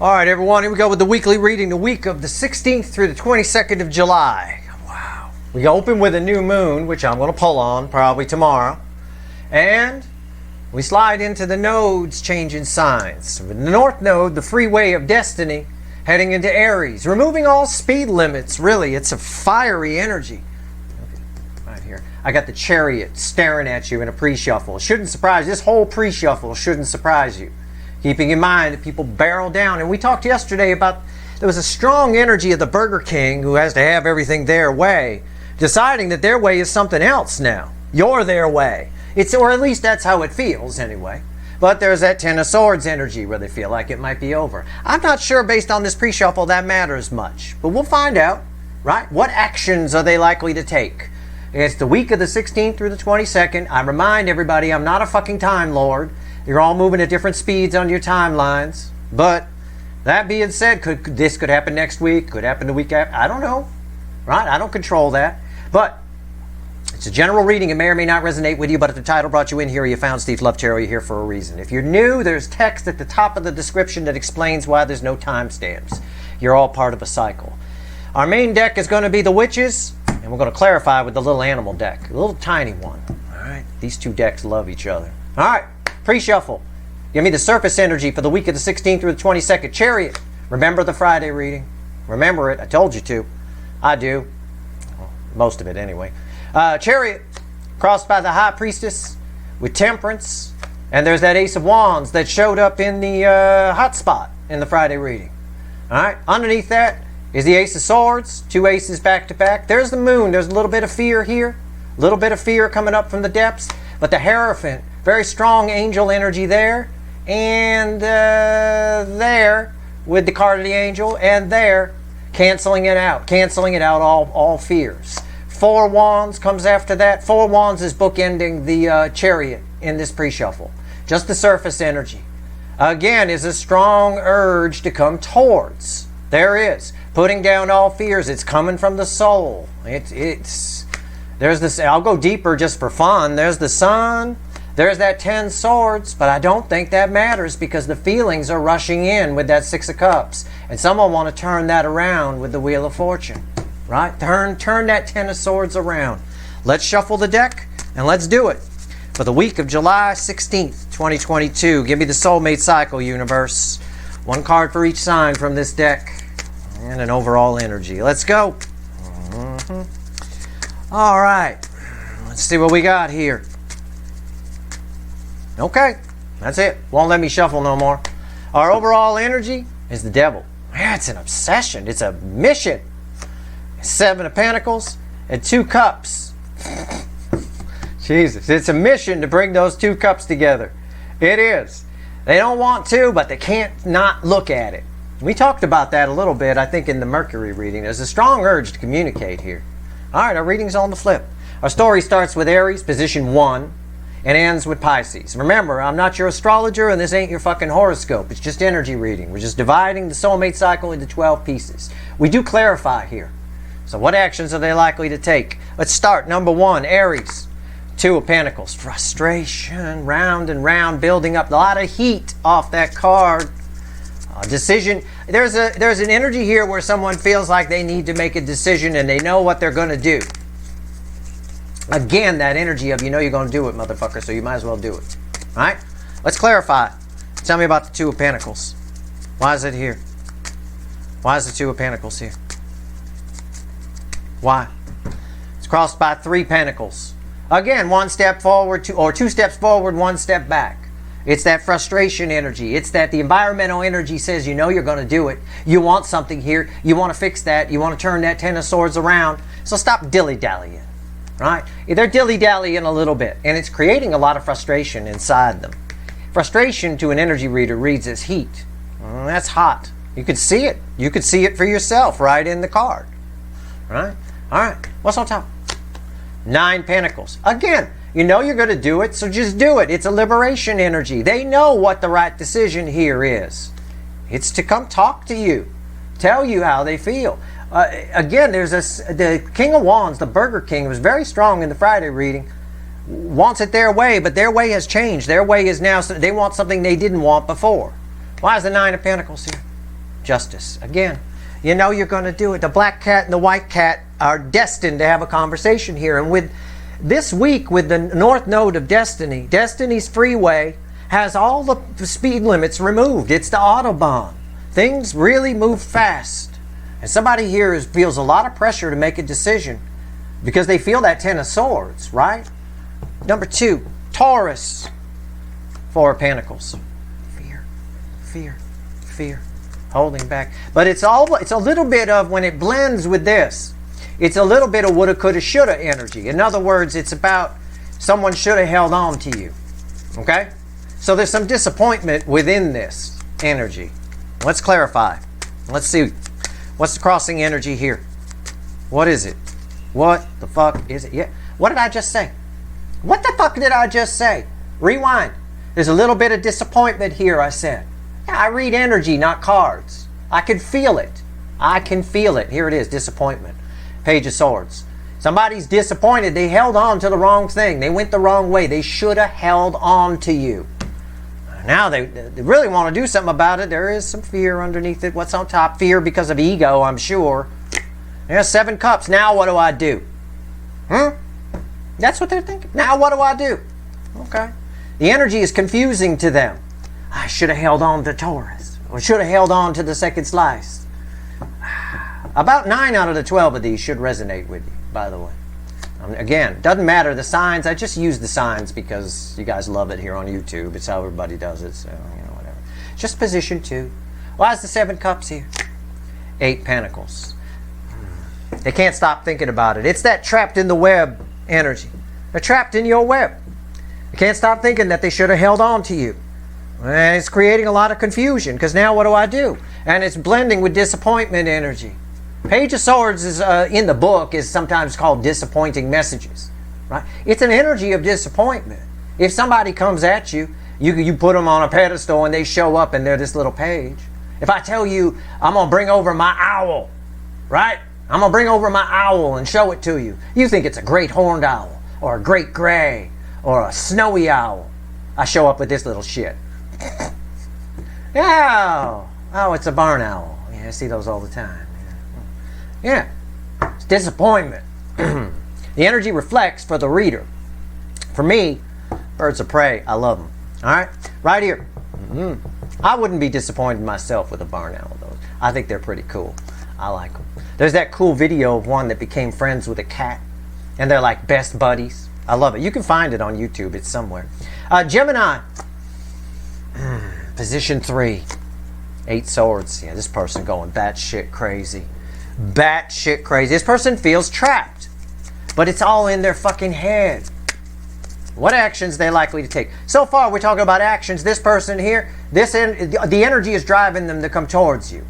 All right, everyone, here we go with the weekly reading, the week of the 16th through the 22nd of July. Wow. We open with a new moon, which I'm going to pull on probably tomorrow. And we slide into the nodes changing signs. The North Node, the freeway of destiny, heading into Aries, removing all speed limits. Really, it's a fiery energy. Right here. I got the Chariot staring at you in a pre-shuffle. Shouldn't surprise you. This whole pre-shuffle shouldn't surprise you. Keeping in mind that people barrel down. And we talked yesterday about there was a strong energy of the Burger King who has to have everything their way, deciding that their way is something else now. You're their way. Or at least that's how it feels anyway. But there's that Ten of Swords energy where they feel like it might be over. I'm not sure based on this pre-shuffle that matters much. But we'll find out, right? What actions are they likely to take? It's the week of the 16th through the 22nd. I remind everybody I'm not a fucking Time Lord. You're all moving at different speeds on your timelines. But that being said, this could happen next week, could happen the week after. I don't know, right? I don't control that. But it's a general reading. It may or may not resonate with you, but if the title brought you in here, you found Steve Lovechero, you're here for a reason. If you're new, there's text at the top of the description that explains why there's no timestamps. You're all part of a cycle. Our main deck is going to be the Witches, and we're going to clarify with the little animal deck, a little tiny one. All right, these two decks love each other. All right. Pre-shuffle. Give me the surface energy for the week of the 16th through the 22nd. Chariot. Remember the Friday reading. Remember it. I told you to. I do. Well, most of it anyway. Chariot. Crossed by the High Priestess with Temperance. And there's that Ace of Wands that showed up in the hot spot in the Friday reading. Alright. Underneath that is the Ace of Swords. Two aces back to back. There's the moon. There's a little bit of fear here. A little bit of fear coming up from the depths. But the Hierophant. Very strong angel energy there, and there with the card of the angel, and there, canceling it out all fears. Four Wands comes after that. Four Wands is bookending the Chariot in this pre-shuffle. Just the surface energy. Again, is a strong urge to come towards. There is. Putting down all fears. It's coming from the soul. There's this, I'll go deeper just for fun. There's the Sun. There's that 10 Swords, but I don't think that matters because the feelings are rushing in with that 6 of Cups. And someone want to turn that around with the Wheel of Fortune, right? Turn that 10 of Swords around. Let's shuffle the deck and let's do it. For the week of July 16th, 2022, give me the soulmate cycle, universe. One card for each sign from this deck and an overall energy. Let's go. All right. Let's see what we got here. Okay, that's it. Won't let me shuffle no more. Our overall energy is the Devil. Yeah, it's an obsession. It's a mission. 7 of Pentacles and 2 Cups. Jesus, it's a mission to bring those 2 cups together. It is. They don't want to, but they can't not look at it. We talked about that a little bit, I think, in the Mercury reading. There's a strong urge to communicate here. All right, our reading's on the flip. Our story starts with Aries, position 1. And ends with Pisces. Remember, I'm not your astrologer and this ain't your fucking horoscope. It's just energy reading. We're just dividing the soulmate cycle into 12 pieces. We do clarify here. So what actions are they likely to take? Let's start. Number 1, Aries. 2 of Pentacles. Frustration, round and round, building up a lot of heat off that card. Decision. There's an energy here where someone feels like they need to make a decision and they know what they're going to do. Again, that energy of, you know you're going to do it, motherfucker, so you might as well do it. All right? Let's clarify. Tell me about the 2 of Pentacles. Why is it here? Why is the 2 of Pentacles here? Why? It's crossed by 3 Pentacles. Again, 1 step forward, 2 steps forward, 1 step back. It's that frustration energy. It's that the environmental energy says you know you're going to do it. You want something here. You want to fix that. You want to turn that 10 of Swords around. So stop dilly-dallying. Right? They're dilly-dallying a little bit, and it's creating a lot of frustration inside them. Frustration to an energy reader reads as heat. That's hot. You could see it. You could see it for yourself right in the card. Right? All right. What's on top? 9 Pentacles. Again, you know you're going to do it, so just do it. It's a liberation energy. They know what the right decision here is. It's to come talk to you, tell you how they feel. Again, there's the King of Wands, the Burger King, was very strong in the Friday reading. Wants it their way, but their way has changed. Their way is now, they want something they didn't want before. Why is the 9 of Pentacles here? justice. Again, you know you're going to do it. The black cat and the white cat are destined to have a conversation here. And with this week, with the north node of destiny, Destiny's freeway has all the speed limits removed. It's the Autobahn. Things really move fast. And somebody here feels a lot of pressure to make a decision because they feel that Ten of Swords, right? Number 2, Taurus. 4 of Pentacles. Fear, fear, fear. Holding back. But it's a little bit of, when it blends with this, it's a little bit of woulda, coulda, shoulda energy. In other words, it's about someone should have held on to you. Okay? So there's some disappointment within this energy. Let's clarify. Let's see. What's the crossing energy here? What is it? What the fuck is it? Yeah. What did I just say? What the fuck did I just say? Rewind. There's a little bit of disappointment here, I said. Yeah, I read energy, not cards. I can feel it. I can feel it. Here it is, disappointment. Page of Swords. Somebody's disappointed. They held on to the wrong thing. They went the wrong way. They should have held on to you. Now they really want to do something about it. There is some fear underneath it. What's on top? Fear because of ego, I'm sure. There's 7 cups. Now what do I do? That's what they're thinking. Now what do I do? Okay. The energy is confusing to them. I should have held on to Taurus. Or should have held on to the second slice. About 9 out of the 12 of these should resonate with you, by the way. Again, doesn't matter the signs. I just use the signs because you guys love it here on YouTube. It's how everybody does it, so, whatever. Just position 2. Why is the 7 cups here? 8 Pentacles. They can't stop thinking about it. It's that trapped in the web energy. They're trapped in your web. They can't stop thinking that they should have held on to you. And it's creating a lot of confusion because now what do I do? And it's blending with disappointment energy. Page of Swords is in the book is sometimes called disappointing messages, right? It's an energy of disappointment. If somebody comes at you, you put them on a pedestal and they show up and they're this little page. If I tell you I'm going to bring over my owl, right? I'm going to bring over my owl and show it to you. You think it's a great horned owl or a great gray or a snowy owl. I show up with this little shit. Oh, it's a barn owl. Yeah, I see those all the time. Yeah, it's disappointment. The energy reflects for the reader. For me, birds of prey, I love them. All right, right here. I wouldn't be disappointed myself with a barn owl, though. I think they're pretty cool. I like them. There's that cool video of one that became friends with a cat, and they're like best buddies. I love it. You can find it on YouTube. It's somewhere. Gemini, position 3, 8 Swords. Yeah, this person going batshit crazy. Batshit crazy. This person feels trapped, but it's all in their fucking head. What actions they likely to take? So far, we're talking about actions. This person here, the energy is driving them to come towards you,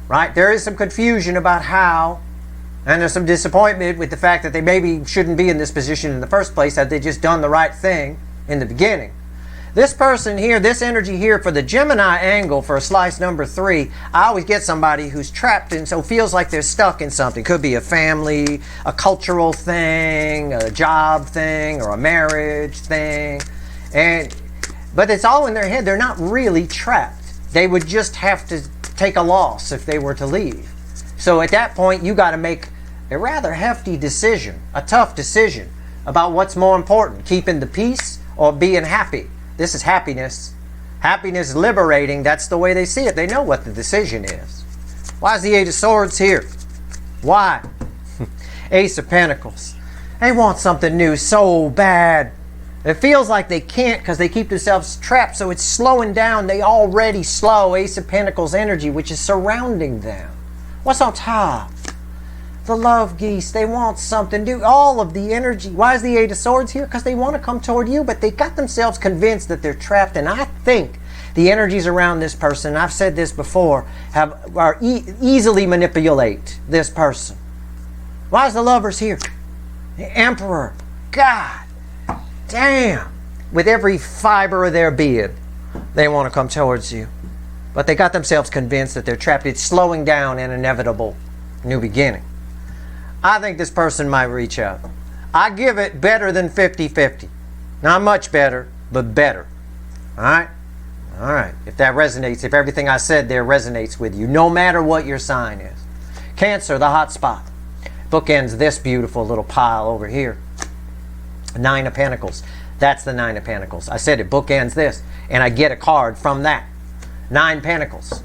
right? There is some confusion about how, and there's some disappointment with the fact that they maybe shouldn't be in this position in the first place, had they just done the right thing in the beginning. This person here, this energy here for the Gemini angle for slice number 3, I always get somebody who's trapped and so feels like they're stuck in something. Could be a family, a cultural thing, a job thing, or a marriage thing. But it's all in their head. They're not really trapped. They would just have to take a loss if they were to leave. So at that point, you got to make a rather hefty decision, a tough decision about what's more important, keeping the peace or being happy. This is happiness. Happiness is liberating. That's the way they see it. They know what the decision is. Why is the 8 of Swords here? Why? Ace of Pentacles. They want something new so bad. It feels like they can't because they keep themselves trapped, so it's slowing down. They already slow. Ace of Pentacles energy, which is surrounding them. What's on top? The love geese. They want something new. All of the energy. Why is the 8 of Swords here? Because they want to come toward you, but they got themselves convinced that they're trapped. And I think the energies around this person, I've said this before, easily manipulate this person. Why is the Lovers here? The Emperor. God damn. With every fiber of their being, they want to come towards you. But they got themselves convinced that they're trapped. It's slowing down an inevitable new beginning. I think this person might reach out. I give it better than 50-50. Not much better, but better. All right? All right. If that resonates, if everything I said there resonates with you, no matter what your sign is. Cancer, the hot spot. Bookends this beautiful little pile over here. 9 of Pentacles. That's the 9 of Pentacles. I said it bookends this. And I get a card from that. 9 Pentacles.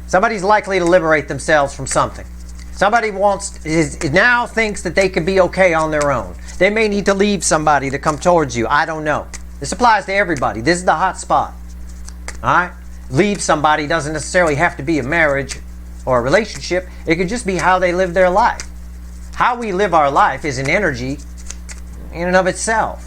Somebody's likely to liberate themselves from something. Somebody now thinks that they can be okay on their own. They may need to leave somebody to come towards you. I don't know. This applies to everybody. This is the hot spot. All right? Leave somebody doesn't necessarily have to be a marriage or a relationship. It could just be how they live their life. How we live our life is an energy in and of itself.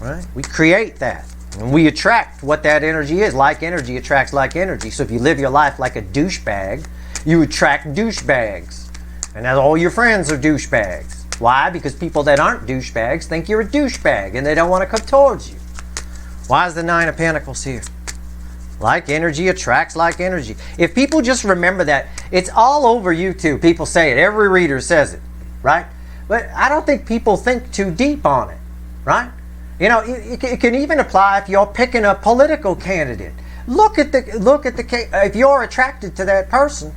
Right? We create that. And we attract what that energy is. Like energy attracts like energy. So if you live your life like a douchebag, you attract douchebags. And now all your friends are douchebags. Why? Because people that aren't douchebags think you're a douchebag and they don't want to come towards you. Why is the 9 of Pentacles here? Like energy attracts like energy. If people just remember that, it's all over YouTube. People say it. Every reader says it. Right? But I don't think people think too deep on it. Right? You know, it can even apply if you're picking a political candidate. Look at the if you're attracted to that person,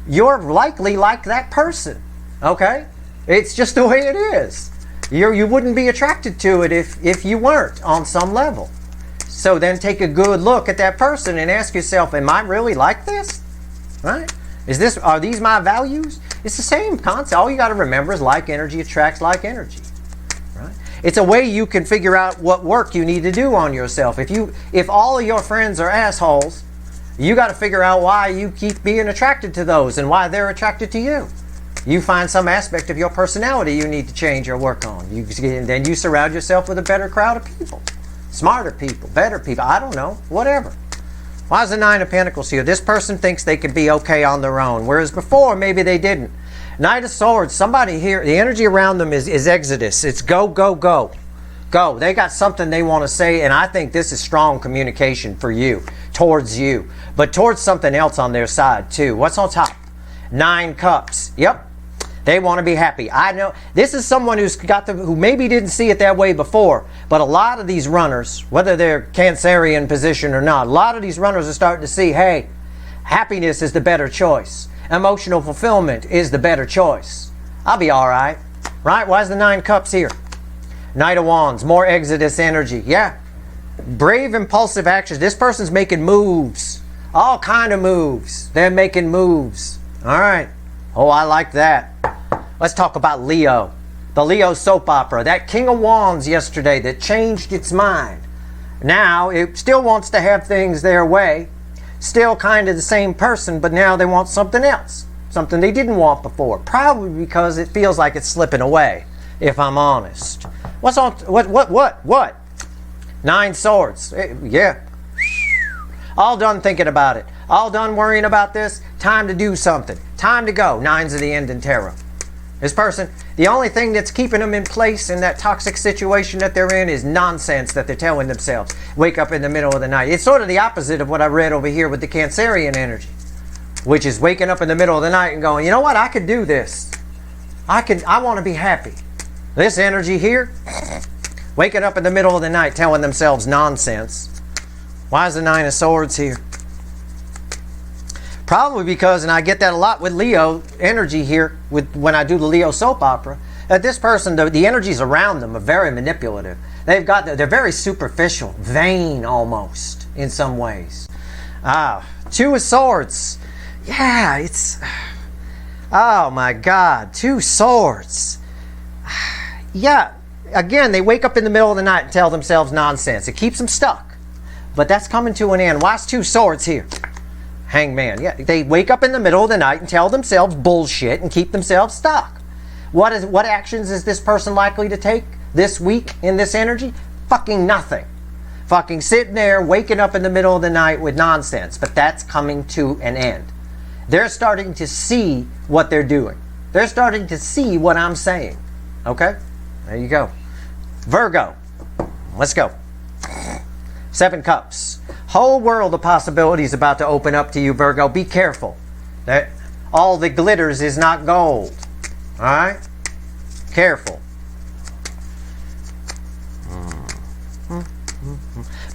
you're likely like that person. Okay? It's just the way it is. You wouldn't be attracted to it if you weren't on some level. So then take a good look at that person and ask yourself, am I really like this? Right? Are these my values? It's the same concept. All you got to remember is like energy attracts like energy. Right? It's a way you can figure out what work you need to do on yourself. If all of your friends are assholes, you got to figure out why you keep being attracted to those and why they're attracted to you. You find some aspect of your personality you need to change or work on. Then you surround yourself with a better crowd of people. Smarter people, better people, I don't know, whatever. Why is the 9 of Pentacles here? This person thinks they can be okay on their own, whereas before maybe they didn't. Knight of Swords, somebody here, the energy around them is exodus. It's go, go, go. Go. They got something they want to say, and I think this is strong communication for you, towards you, but towards something else on their side too. What's on top? 9 Cups. Yep. They want to be happy. I know this is someone who maybe didn't see it that way before, but a lot of these runners, whether they're Cancerian position or not, a lot of these runners are starting to see, hey, happiness is the better choice. Emotional fulfillment is the better choice. I'll be all right. Right? Why is the 9 Cups here? Knight of Wands, more exodus energy. Yeah. Brave, impulsive actions. This person's making moves. All kind of moves. They're making moves. All right. Oh, I like that. Let's talk about Leo. The Leo soap opera. That King of Wands yesterday that changed its mind. Now, it still wants to have things their way. Still kind of the same person, but now they want something else. Something they didn't want before. Probably because it feels like it's slipping away, if I'm honest. What's on... What? 9 Swords. Yeah. All done thinking about it. All done worrying about this. Time to do something. Time to go. 9s of the end in tarot. This person, the only thing that's keeping them in place in that toxic situation that they're in is nonsense that they're telling themselves. Wake up in the middle of the night. It's sort of the opposite of what I read over here with the Cancerian energy, which is waking up in the middle of the night and going, you know what, I could do this. I want to be happy. This energy here, waking up in the middle of the night telling themselves nonsense. Why is the 9 of Swords here? Probably because, and I get that a lot with Leo energy here, when I do the Leo soap opera, that this person, the energies around them are very manipulative. They're very superficial, vain almost, in some ways. 2 of Swords. Yeah, it's... Oh my God, 2 Swords. Yeah, again, they wake up in the middle of the night and tell themselves nonsense. It keeps them stuck. But that's coming to an end. Why is 2 Swords here? Hangman. Yeah, they wake up in the middle of the night and tell themselves bullshit and keep themselves stuck. What actions is this person likely to take this week in this energy? Fucking nothing. Fucking sitting there, waking up in the middle of the night with nonsense. But that's coming to an end. They're starting to see what they're doing. They're starting to see what I'm saying. Okay? There you go. Virgo. Let's go. 7 Cups. Whole world of possibilities about to open up to you, Virgo. Be careful. That all that glitters is not gold. All right? Careful.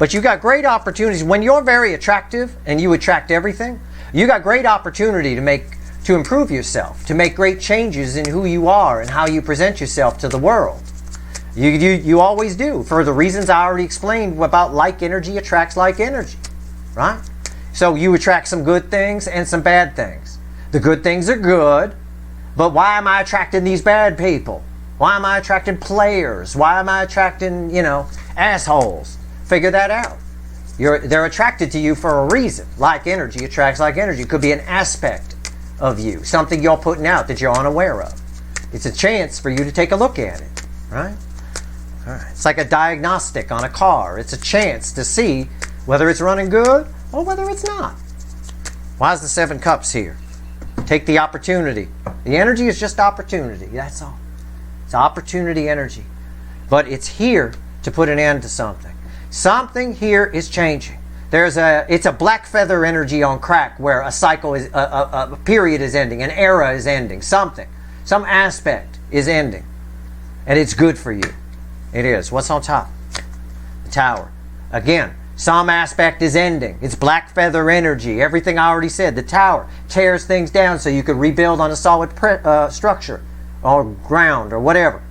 But you got great opportunities. When you're very attractive and you attract everything, you got great opportunity to improve yourself, to make great changes in who you are and how you present yourself to the world. You always do, for the reasons I already explained about like energy attracts like energy, right? So you attract some good things and some bad things. The good things are good, but why am I attracting these bad people? Why am I attracting players? Why am I attracting, assholes? Figure that out. They're attracted to you for a reason. Like energy attracts like energy. It could be an aspect of you, something you're putting out that you're unaware of. It's a chance for you to take a look at it, right? All right. It's like a diagnostic on a car. It's a chance to see whether it's running good or whether it's not. Why is the 7 cups here? Take the opportunity. The energy is just opportunity. That's all. It's opportunity energy. But it's here to put an end to something. Something here is changing. It's a black feather energy on crack where a cycle is, a period is ending, an era is ending, some aspect is ending. And it's good for you. It is. What's on top? The Tower. Again, some aspect is ending. It's black feather energy. Everything I already said. The Tower tears things down so you could rebuild on a solid structure or ground or whatever.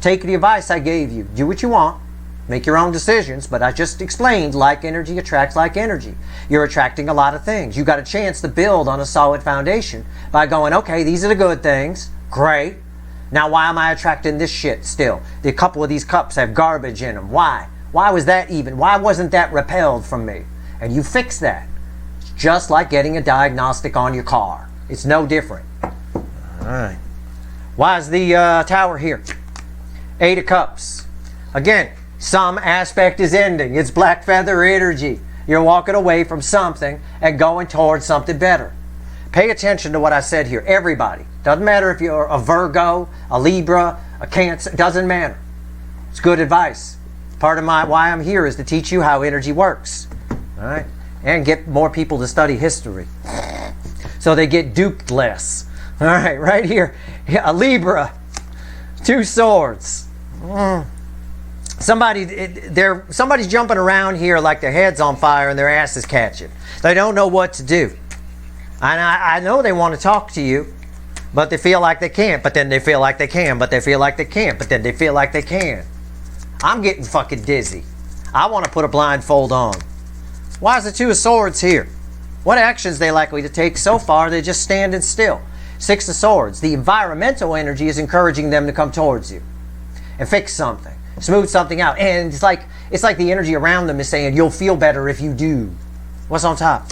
Take the advice I gave you. Do what you want. Make your own decisions, but I just explained like energy attracts like energy. You're attracting a lot of things. You got a chance to build on a solid foundation by going, okay, these are the good things. Great. Now why am I attracting this shit still? A couple of these cups have garbage in them. Why? Why was that even? Why wasn't that repelled from me? And you fix that. It's just like getting a diagnostic on your car. It's no different. All right. Why is the Tower here? 8 of Cups. Again, some aspect is ending. It's black feather energy. You're walking away from something and going towards something better. Pay attention to what I said here. Everybody. Doesn't matter if you're a Virgo, a Libra, a Cancer. Doesn't matter. It's good advice. Part of why I'm here is to teach you how energy works. All right? And get more people to study history. So they get duped less. All right, right here. A Libra. 2 swords. Somebody's jumping around here like their head's on fire and their ass is catching. They don't know what to do. And I know they want to talk to you, but they feel like they can't, but then they feel like they can, but they feel like they can't, but then they feel like they can. I'm getting fucking dizzy. I want to put a blindfold on. Why is the 2 of Swords here? What actions they likely to take? So far, they're just standing still. 6 of Swords. The environmental energy is encouraging them to come towards you and fix something. Smooth something out. And it's like the energy around them is saying, you'll feel better if you do. What's on top?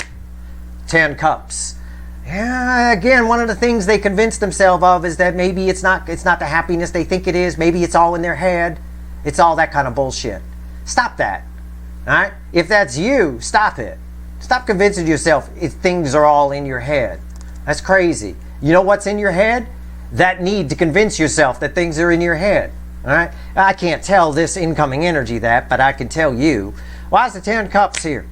10 Cups. Yeah, again, one of the things they convince themselves of is that maybe it's not the happiness they think it is. Maybe it's all in their head. It's all that kind of bullshit. Stop that. All right? If that's you, stop it. Stop convincing yourself things are all in your head. That's crazy. You know what's in your head? That need to convince yourself that things are in your head. All right? I can't tell this incoming energy that, but I can tell you. Why is the 10 Cups here?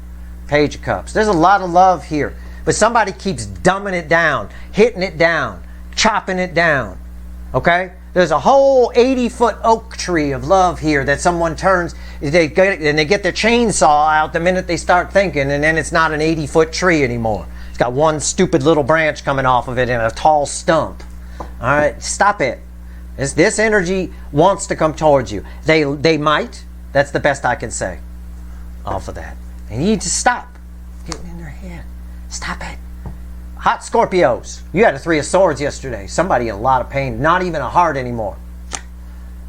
Page of Cups. There's a lot of love here, but somebody keeps dumbing it down, hitting it down, chopping it down. Okay? There's a whole 80-foot oak tree of love here that someone turns, they get their chainsaw out the minute they start thinking, and then it's not an 80-foot tree anymore. It's got one stupid little branch coming off of it and a tall stump. All right? Stop it. This energy wants to come towards you. They might. That's the best I can say off of that. They need to stop getting in their head. Stop it. Hot Scorpios. You had a 3 of Swords yesterday. Somebody in a lot of pain. Not even a heart anymore.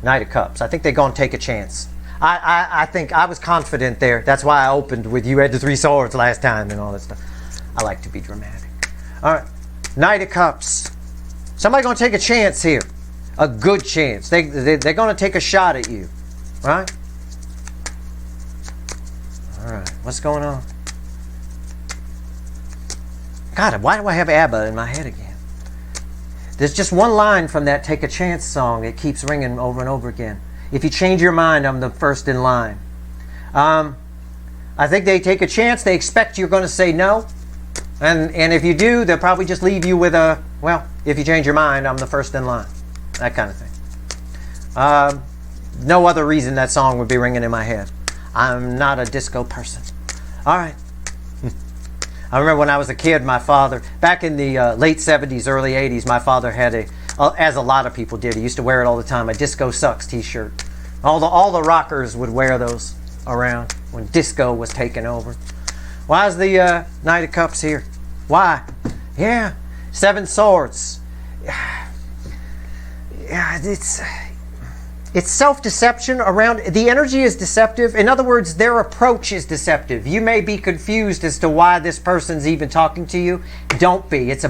Knight of Cups. I think they're going to take a chance. I think I was confident there. That's why I opened with you had the 3 swords last time and all that stuff. I like to be dramatic. All right. Knight of Cups. Somebody going to take a chance here. A good chance. They're going to take a shot at you. Right? All right. What's going on? God, why do I have ABBA in my head again? There's just one line from that Take a Chance song that keeps ringing over and over again. If you change your mind, I'm the first in line. I think they take a chance. They expect you're going to say no. And if you do, they'll probably just leave you with a, well, if you change your mind, I'm the first in line. That kind of thing. No other reason that song would be ringing in my head. I'm not a disco person. All right. I remember when I was a kid, my father, back in the late 70s, early 80s, my father had as a lot of people did, he used to wear it all the time, a Disco Sucks t-shirt. All the rockers would wear those around when disco was taking over. Why is the Knight of Cups here? Why? Yeah, 7 swords. Yeah, it's self-deception around. The energy is deceptive. In other words, their approach is deceptive. You may be confused as to why this person's even talking to you. Don't be. It's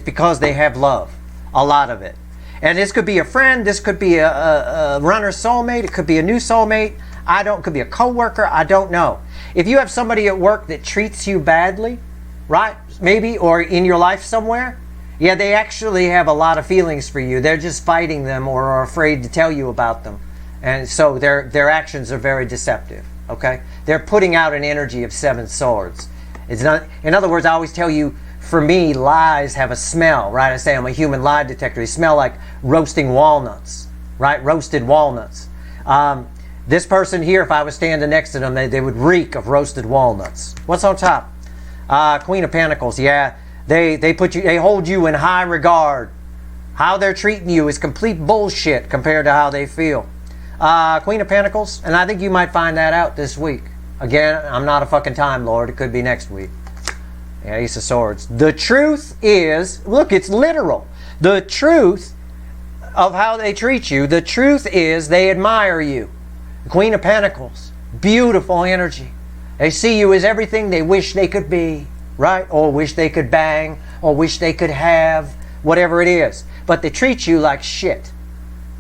because they have love. A lot of it. And this could be a friend. This could be a runner soulmate. It could be a new soulmate. It could be a coworker. I don't know. If you have somebody at work that treats you badly, right? Maybe, or in your life somewhere, yeah, they actually have a lot of feelings for you. They're just fighting them or are afraid to tell you about them. And so their actions are very deceptive, okay? They're putting out an energy of 7 swords. It's not, in other words, I always tell you, for me, lies have a smell, right? I say I'm a human lie detector. They smell like roasting walnuts, right? Roasted walnuts. This person here, if I was standing next to them, they would reek of roasted walnuts. What's on top? Queen of Pentacles, yeah. They hold you in high regard. How they're treating you is complete bullshit compared to how they feel. Queen of Pentacles, and I think you might find that out this week. Again, I'm not a fucking Time Lord. It could be next week. Yeah, Ace of Swords. The truth is, look, it's literal. The truth of how they treat you, the truth is they admire you. Queen of Pentacles, beautiful energy. They see you as everything they wish they could be, right? Or wish they could bang, or wish they could have, whatever it is. But they treat you like shit,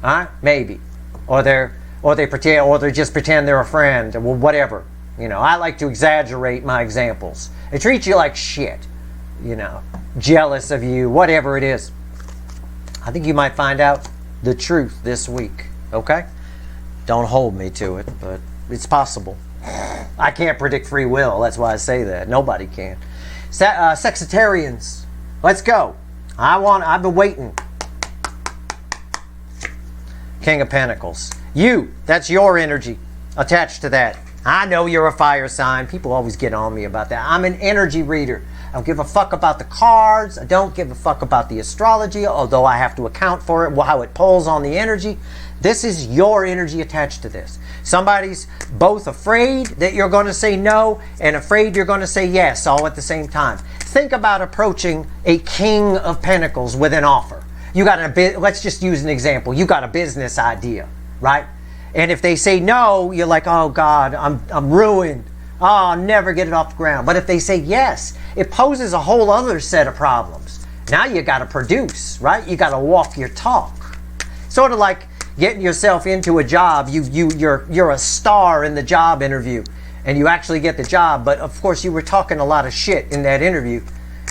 huh? Maybe, or they pretend, or they just pretend they're a friend, or whatever. You know, I like to exaggerate my examples. They treat you like shit, you know, jealous of you, whatever it is. I think you might find out the truth this week, okay? Don't hold me to it, but it's possible. I can't predict free will, that's why I say that. Nobody can. Sexitarians, let's go. I've been waiting. King of Pentacles. That's your energy attached to that. I know you're a fire sign. People always get on me about that. I'm an energy reader. I don't give a fuck about the cards. I don't give a fuck about the astrology, although I have to account for it, how it pulls on the energy. This is your energy attached to this. Somebody's both afraid that you're going to say no and afraid you're going to say yes all at the same time. Think about approaching a King of Pentacles with an offer. You got let's just use an example. You got a business idea, right? And if they say no, you're like, oh God, I'm ruined. Oh, I'll never get it off the ground. But if they say yes, it poses a whole other set of problems. Now you got to produce, right? You got to walk your talk. Sort of like getting yourself into a job. You're a star in the job interview, and you actually get the job. But of course, you were talking a lot of shit in that interview,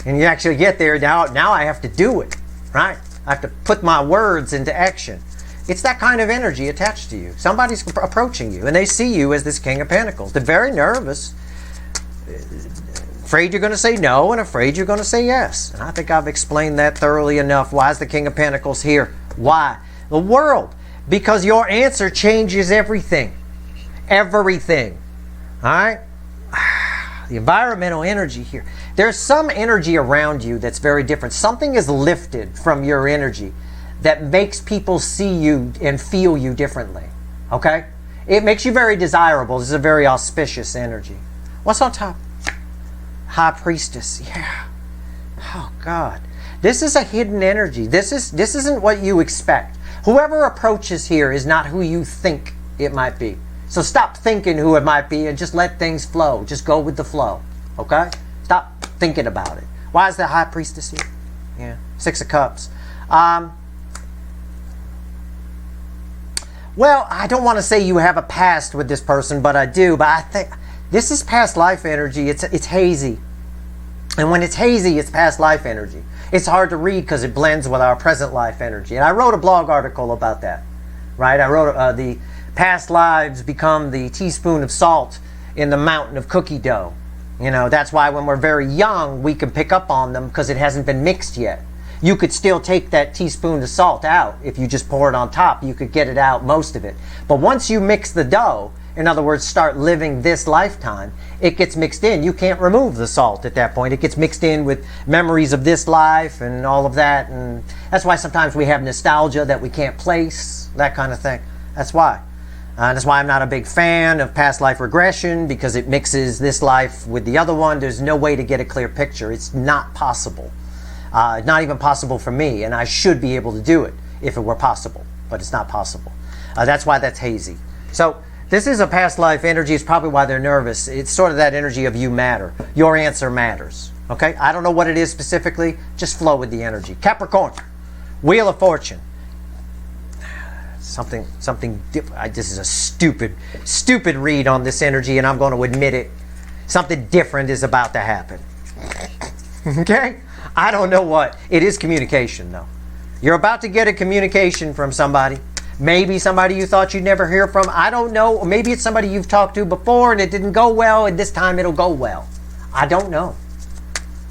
and you actually get there. Now I have to do it, right? I have to put my words into action. It's that kind of energy attached to you. Somebody's approaching you, and they see you as this King of Pentacles. They're very nervous, afraid you're going to say no, and afraid you're going to say yes. And I think I've explained that thoroughly enough. Why is the King of Pentacles here? Why? The world. Because your answer changes everything. Everything. All right? The environmental energy here. There's some energy around you that's very different. Something is lifted from your energy that makes people see you and feel you differently. Okay? It makes you very desirable. This is a very auspicious energy. What's on top? High Priestess. Yeah. Oh God. This is a hidden energy. This isn't what you expect. Whoever approaches here is not who you think it might be. So stop thinking who it might be and just let things flow. Just go with the flow. Okay? Stop thinking about it. Why is the High Priestess here? Yeah. 6 of Cups. Well, I don't want to say you have a past with this person, but I do. But I think this is past life energy. It's hazy. And when it's hazy, it's past life energy. It's hard to read because it blends with our present life energy. And I wrote a blog article about that. Right? I wrote the past lives become the teaspoon of salt in the mountain of cookie dough. You know, that's why when we're very young, we can pick up on them because it hasn't been mixed yet. You could still take that teaspoon of salt out. If you just pour it on top, you could get it out, most of it. But once you mix the dough in other words, start living this lifetime, it gets mixed in. You can't remove the salt at that point. It gets mixed in with memories of this life and all of that. And that's why sometimes we have nostalgia that we can't place, that kind of thing. That's why. That's why I'm not a big fan of past life regression, because it mixes this life with the other one. There's no way to get a clear picture. It's not possible. Not even possible for me, and I should be able to do it if it were possible, but it's not possible. That's why that's hazy. So this is a past life energy. It's probably why they're nervous. It's sort of that energy of you matter. Your answer matters. Okay? I don't know what it is specifically. Just flow with the energy. Capricorn, Wheel of Fortune. Something different. This is a stupid read on this energy, and I'm going to admit it. Something different is about to happen. Okay? I don't know what. It is communication, though. You're about to get a communication from somebody. Maybe somebody you thought you'd never hear from. I don't know. Or maybe it's somebody you've talked to before and it didn't go well, and this time it'll go well. I don't know.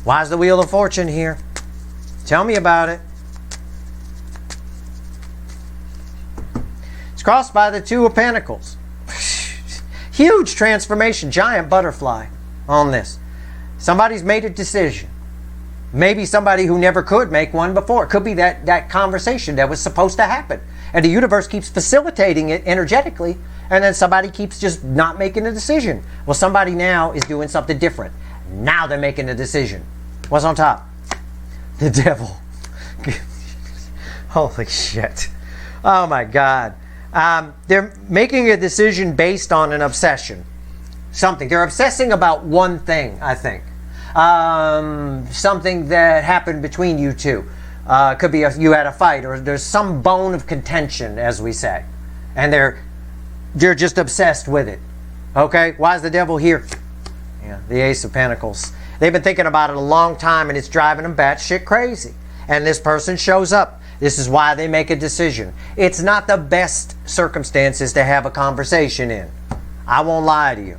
Why is the Wheel of Fortune here? Tell me about it. It's crossed by the Two of Pentacles. Huge transformation, giant butterfly on this. Somebody's made a decision. Maybe somebody who never could make one before. It could be that conversation that was supposed to happen. And the universe keeps facilitating it energetically, and then somebody keeps just not making a decision. Well, somebody now is doing something different. Now they're making a decision. What's on top? The Devil. Holy shit. Oh my God. They're making a decision based on an obsession. Something. They're obsessing about one thing, I think. Something that happened between you two. Could be you had a fight, or there's some bone of contention, as we say. And they're just obsessed with it. Okay? Why is the Devil here? Yeah, the Ace of Pentacles. They've been thinking about it a long time, and it's driving them batshit crazy. And this person shows up. This is why they make a decision. It's not the best circumstances to have a conversation in. I won't lie to you.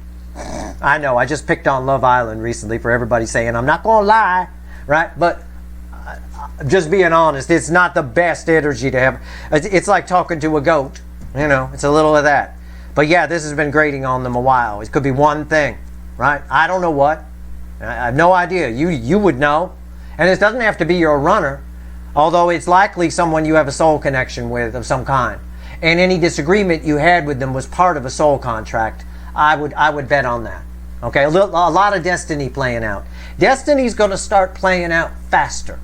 I know, I just picked on Love Island recently for everybody saying, I'm not going to lie, right? But just being honest, it's not the best energy to have. It's like talking to a goat. You know, it's a little of that. But yeah, this has been grating on them a while. It could be one thing, right? I don't know what. I have no idea. You would know. And this doesn't have to be your runner, although it's likely someone you have a soul connection with of some kind. And any disagreement you had with them was part of a soul contract. I would bet on that. Okay, a lot of destiny playing out. Destiny's going to start playing out faster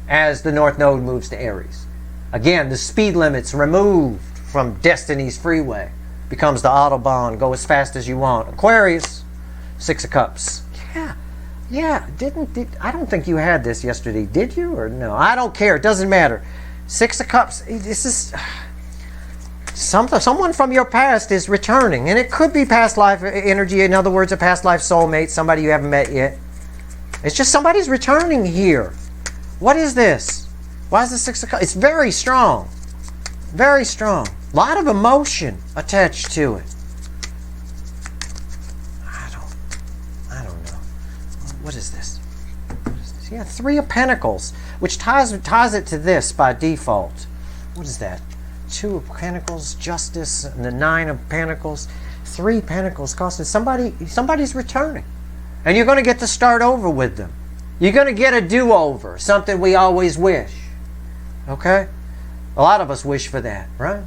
as the North Node moves to Aries. Again, the speed limit's removed from Destiny's freeway. Becomes the Autobahn. Go as fast as you want. Aquarius, Six of Cups. Yeah. I don't think you had this yesterday. Did you or no? I don't care. It doesn't matter. Six of Cups. This is someone from your past is returning, and it could be past life energy. In other words, a past life soulmate, somebody you haven't met yet. It's just somebody's returning here. What is this? Why is the Six of Cups? It's very strong. Very strong. A lot of emotion attached to it. I don't know. What is this? Yeah, Three of Pentacles, which ties it to this by default. What is that? Two of Pentacles, Justice, and the Nine of Pentacles. Three Pentacles costing somebody's returning. And you're going to get to start over with them. You're going to get a do-over, something we always wish. Okay? A lot of us wish for that, right?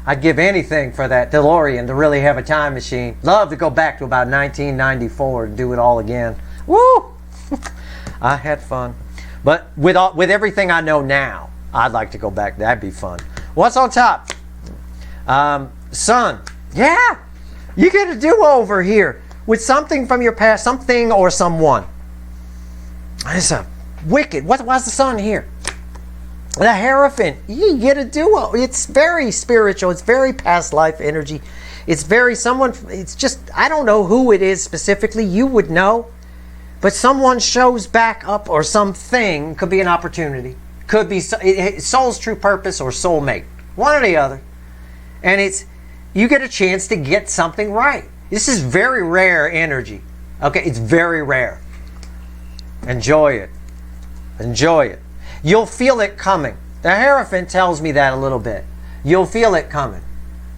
I'd give anything for that DeLorean to really have a time machine. Love to go back to about 1994 and do it all again. Woo! I had fun. But with everything I know now, I'd like to go back. That'd be fun. What's on top? Sun. Yeah! You get a do-over here with something from your past, something or someone. It's a wicked. Why's the Sun here? The Hierophant. You get a do-over. It's very spiritual. It's very past life energy. It's very someone. It's just, I don't know who it is specifically. You would know. But someone shows back up, or something. Could be an opportunity. Could be soul's true purpose or soulmate. One or the other. And you get a chance to get something right. This is very rare energy. Okay, it's very rare. Enjoy it. Enjoy it. You'll feel it coming. The Hierophant tells me that a little bit. You'll feel it coming.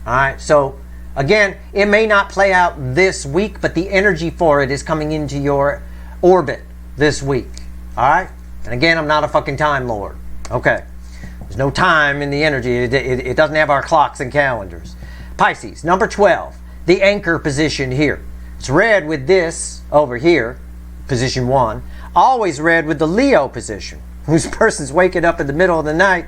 All right, so Again, it may not play out this week, but the energy for it is coming into your orbit this week. All right? And again, I'm not a fucking time lord. Okay. There's no time in the energy. It doesn't have our clocks and calendars. Pisces, number 12, the anchor position here. It's red with this over here, position 1. Always red with the Leo position, whose person's waking up in the middle of the night,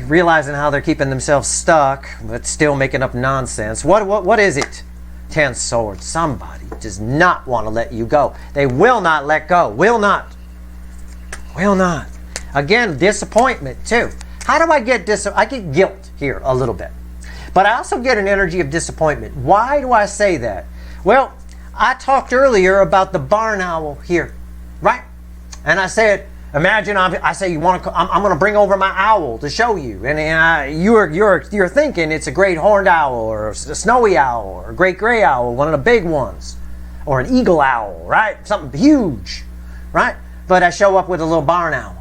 realizing how they're keeping themselves stuck, but still making up nonsense. What is it? 10 swords. Somebody does not want to let you go. They will not let go. Will not. Will not. Again, disappointment too. How do I get I get guilt here a little bit. But I also get an energy of disappointment. Why do I say that? Well, I talked earlier about the barn owl here, right? And I said, imagine I say you want to. I'm going to bring over my owl to show you, and you're thinking it's a great horned owl or a snowy owl or a great gray owl, one of the big ones, or an eagle owl, right? Something huge, right? But I show up with a little barn owl.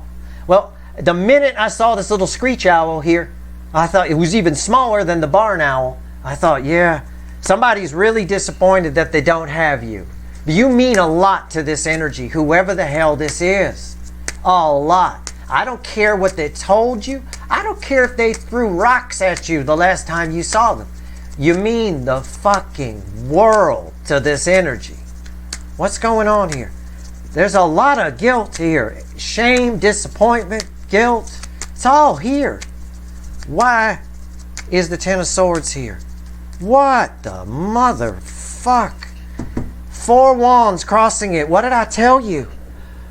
Well, the minute I saw this little screech owl here, I thought it was even smaller than the barn owl. I thought, yeah, somebody's really disappointed that they don't have you. You mean a lot to this energy, whoever the hell this is. A lot. I don't care what they told you. I don't care if they threw rocks at you the last time you saw them. You mean the fucking world to this energy. What's going on here? There's a lot of guilt here. Shame, disappointment, guilt. It's all here. Why is the 10 of Swords here? What the motherfuck? 4 wands crossing it. What did I tell you?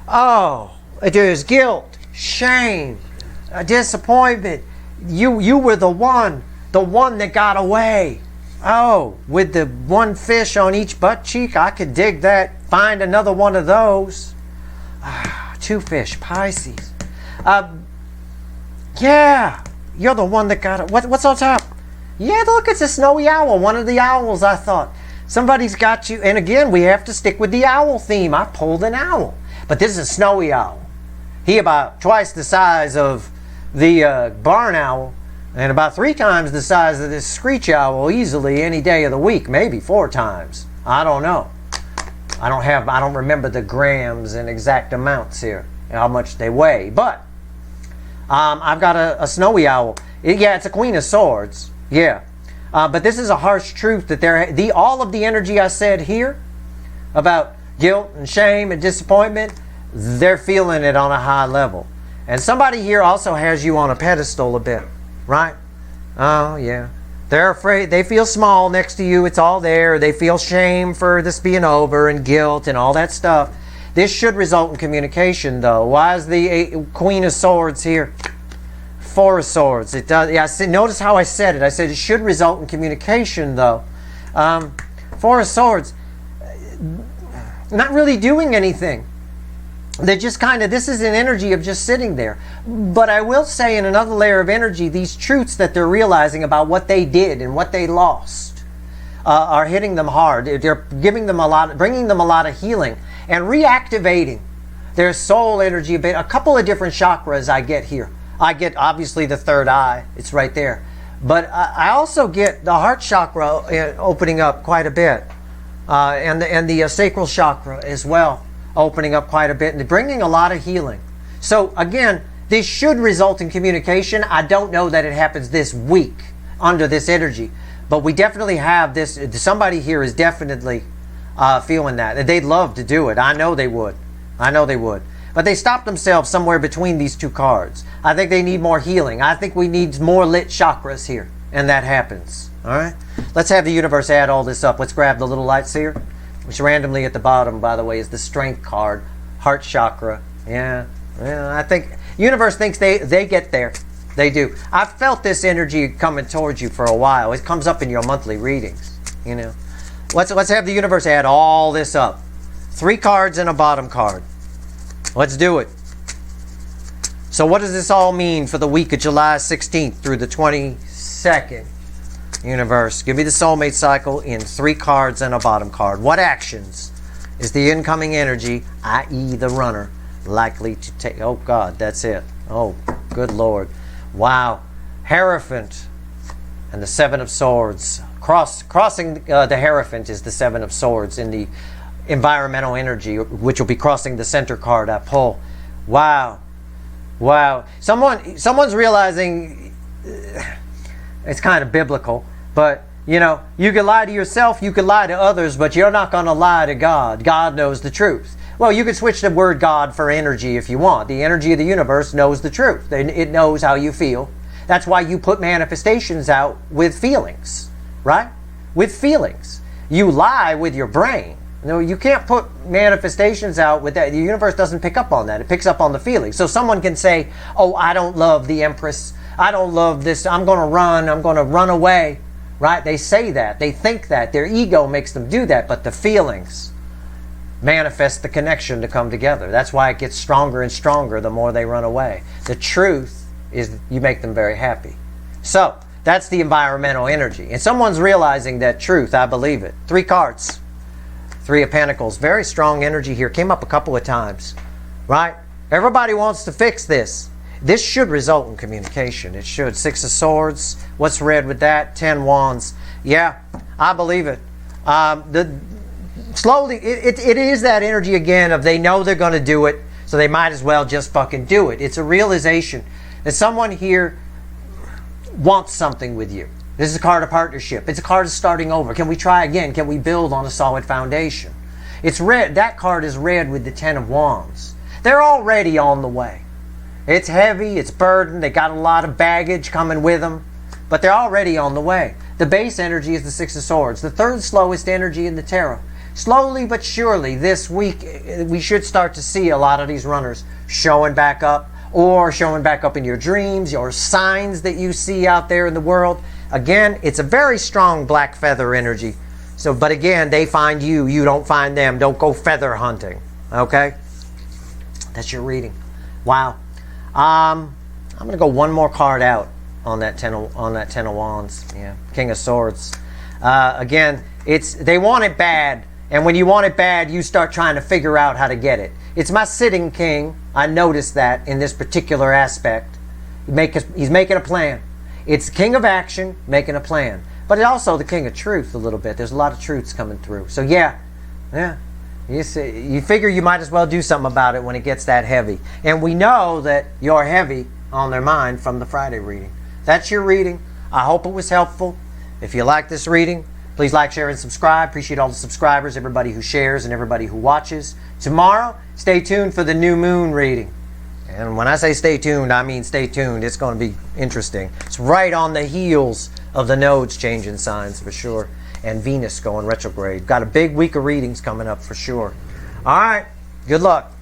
Oh, there's guilt, shame, disappointment. You were the one that got away. Oh, with the 1 fish on each butt cheek, I could dig that. Find another one of those. 2 fish, Pisces. Yeah, you're the one that got it. What's on top? Yeah, look, it's a snowy owl. One of the owls, I thought. Somebody's got you. And again, we have to stick with the owl theme. I pulled an owl. But this is a snowy owl. He about twice the size of the barn owl and about 3 times the size of this screech owl easily any day of the week. Maybe 4 times. I don't know. I don't remember the grams and exact amounts here, how much they weigh. But I've got a snowy owl. Yeah, it's a Queen of Swords. Yeah. But this is a harsh truth that all of the energy I said here about guilt and shame and disappointment, they're feeling it on a high level. And somebody here also has you on a pedestal a bit, right? Oh, yeah. They're afraid. They feel small next to you. It's all there. They feel shame for this being over and guilt and all that stuff. This should result in communication, though. Why is the Queen of Swords here? 4 of Swords. It does. Yeah. Notice how I said it. I said it should result in communication, though. 4 of Swords. Not really doing anything. They're just kind of, this is an energy of just sitting there. But I will say in another layer of energy, these truths that they're realizing about what they did and what they lost are hitting them hard. They're giving them bringing them a lot of healing and reactivating their soul energy a bit. A couple of different chakras I get here. I get obviously the 3rd eye. It's right there. But I also get the heart chakra opening up quite a bit. And the sacral chakra as well, opening up quite a bit and bringing a lot of healing. So again, this should result in communication. I don't know that it happens this week under this energy, but we definitely have this. Somebody here is definitely feeling that. They'd love to do it. I know they would. I know they would. But they stopped themselves somewhere between these 2 cards. I think they need more healing. I think we need more lit chakras here, and that happens. All right? Let's have the universe add all this up. Let's grab the little lights here, which randomly at the bottom, by the way, is the strength card, heart chakra. Yeah, I think universe thinks they get there. They do. I've felt this energy coming towards you for a while. It comes up in your monthly readings. You know, let's have the universe add all this up. 3 cards and a bottom card. Let's do it. So what does this all mean for the week of July 16th through the 22nd? Universe, give me the soulmate cycle in 3 cards and a bottom card. What actions is the incoming energy, i.e. the runner, likely to take? Oh God, that's it. Oh, good Lord. Wow. Hierophant and the 7 of Swords crossing the Hierophant is the Seven of Swords in the environmental energy, which will be crossing the center card I pull. Wow. Wow. Someone's realizing it's kind of biblical, but you know, you can lie to yourself, you can lie to others, but you're not going to lie to God. God knows the truth. Well, you can switch the word God for energy if you want. The energy of the universe knows the truth. It knows how you feel. That's why you put manifestations out with feelings, right? With feelings. You lie with your brain. No, you can't put manifestations out with that. The universe doesn't pick up on that. It picks up on the feelings. So someone can say, oh, I don't love the Empress. I don't love this. I'm going to run away. Right? They say that. They think that. Their ego makes them do that. But the feelings manifest the connection to come together. That's why it gets stronger and stronger the more they run away. The truth is you make them very happy. So, that's the environmental energy. And someone's realizing that truth. I believe it. 3 cards. 3 of Pentacles. Very strong energy here. Came up a couple of times. Right? Everybody wants to fix this. This should result in communication. It should. 6 of Swords. What's red with that? 10 Wands. Yeah, I believe it. Slowly, it is that energy again of they know they're going to do it, so they might as well just fucking do it. It's a realization that someone here wants something with you. This is a card of partnership. It's a card of starting over. Can we try again? Can we build on a solid foundation? It's red. That card is red with the 10 of Wands. They're already on the way. It's heavy, it's burdened, they got a lot of baggage coming with them, but they're already on the way. The base energy is the 6 of Swords, the 3rd slowest energy in the tarot. Slowly but surely this week, we should start to see a lot of these runners showing back up, or showing back up in your dreams, or signs that you see out there in the world. Again, it's a very strong black feather energy. So, but again, they find you, you don't find them. Don't go feather hunting, okay? That's your reading. Wow. I'm going to go one more card out on that 10 of Wands. Yeah, King of Swords. Again, they want it bad, and when you want it bad, you start trying to figure out how to get it. It's my sitting king. I noticed that in this particular aspect. He's making a plan. It's the king of action making a plan, but it's also the king of truth a little bit. There's a lot of truths coming through. So yeah. You figure you might as well do something about it when it gets that heavy. And we know that you're heavy on their mind from the Friday reading. That's your reading. I hope it was helpful. If you like this reading, please like, share, and subscribe. Appreciate all the subscribers, everybody who shares, and everybody who watches. Tomorrow, stay tuned for the new moon reading. And when I say stay tuned, I mean stay tuned. It's going to be interesting. It's right on the heels of the nodes changing signs for sure. And Venus going retrograde. Got a big week of readings coming up for sure. All right. Good luck.